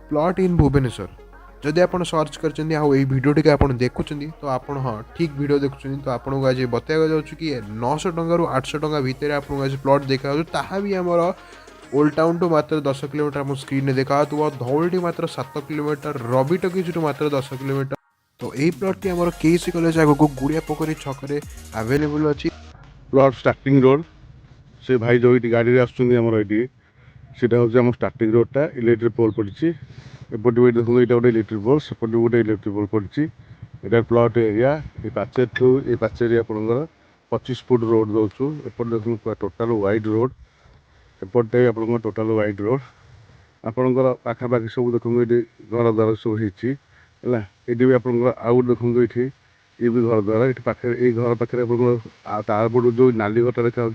Plot in Bhubaneswar जदि आप search कर भिडियोटी आप देखुं तो आप हाँ ठीक भिड देखुं तो आपको आज बताया जाऊँ कि 900 टकर 800 टका भितर आपको आज प्लॉट देखा ताहा भी आमर ओल्ड टाउन टू मात्र 10 किलोमीटर आम स्क्रीन देखा धौलटी मात्र 7 किलोमीटर रवि टकिज मात्र 10 किलोमीटर। तो यही प्लॉट आम केसी कॉलेज आगे गुड़िया पोखरी छकरे आवेलेबल अच्छी प्लॉट स्टार्टिंग रोड से भाई जो गाड़ी आसमर ये सीटा हूँ स्टार्टिंग रोडटा इलेक्ट्रिक पोल पड़ी एपटे भी देखो यहाँ गोटे इलेक्ट्रिक पोल सेपटे गोटे इलेक्ट्रिक पोल पड़ी यहाँ प्लॉट एरिया ये पाचेर ठू ये पाचेरी आपंकर 25 फुट रोड दौचु एपटे देखो पूरा टोटाल वाइड रोड एपटे आप टोटाल वाइड रोड आपंकर पाखापाखि सब देखो ये घर द्वार सब है ये भी आपंकर आउ देखो ये ये भी घर द्वार ये पाखे ये घर पाखे आपड़ जो नाली घरटा देखा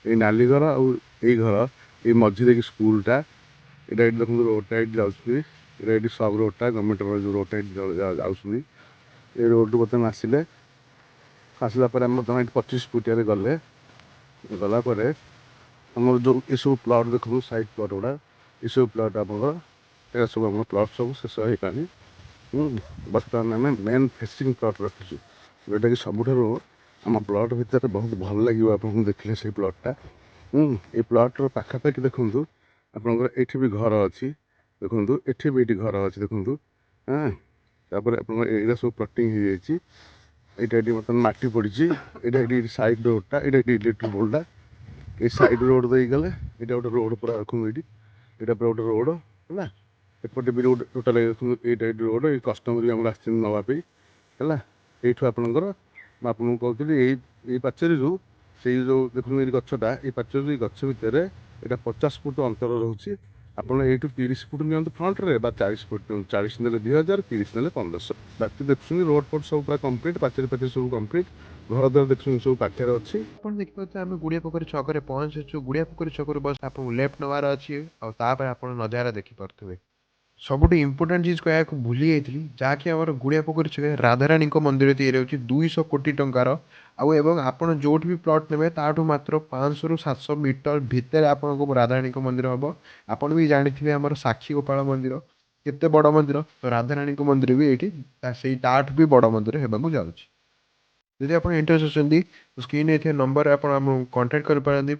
ये नाली घर आई घर ये मझे कि स्कूलटा यहाँ देखो रोडटा ये जाऊँगी सब रोडटा गवर्नमेंट जो रोडटा जाऊँगी ये रोड बर्तमान आसिले आसला आम बर्तमान 25 फुटिया गले गलापर आम जो ये सब प्लॉट देखो साइड प्लॉट गुड़ा ये सब प्लॉट आप सब आम प्लॉट सब शेष हो पानी बर्तमान आम मेन फेसिंग प्लॉट रखीचु जोटा कि सबुठ आम प्लॉट भितर बहुत भल लगे आपको देखिले से प्लॉटटा ये प्लॉटर पाखापाखि देखूँ आपंकर ये भी घर अच्छी देखूँ ये भी ये घर अच्छी देखूँ हाँ तापर आप सब प्लटिंग हो जाए यहाँ बर्तमान मटी पड़ी यहाँ सैड रोडटा यहाँ इलेक्ट्रिक पोलटा ये सैड रोड दे गले ये गोटे रोड पूरा देखूँ ये पूरा गोटे रोड है एपटे भी रोड टोटाल ये रोड ये कस्टमर भी आम नापी है यू आपंकर मुझे कहती ये पाचेरी से जो देखो ये गछटा ये पाचेरी गछ भितर यहाँ 50 फुट अंतर रोचे आपड़ यू 30 फुट नि फ्रंट्रे 40 फुट 40 ने 2000 30 ने 1500 बाकी देखुन रोड फोड सब पूरा कम्प्लीट पाचेरी पाचेरी सब कम्प्लीट घर द्वार देखुन सब पाखे अच्छी देखिए आम गुड़िया पोखरी छक पहुँचु गुड़िया पोखरी छक बस आपको लेफ्ट नवार अच्छी और आप नजारा देखिपे सबुठ इम्पोर्टाट चीज कह भूली जाइली जहाँकि आम गुड़िया पोखरी छक राधाराणी मंदिर या 200 कोटी टंकार आप जो भी प्लॉट ने ताठू मात्र 500 ରୁ 700 मीटर भितर आपको राधाराणी मंदिर हम आपड़ भी जानी आम साक्षी गोपाल मंदिर केते बड़ मंदिर तो राधाराणी मंदिर भी ये ताठू भी बड़ मंदिर होगा जाऊँगी। जदि आप इंटरेस्ट अच्छे स्क्रीन नंबर आप कॉन्टाक्ट कर पारती।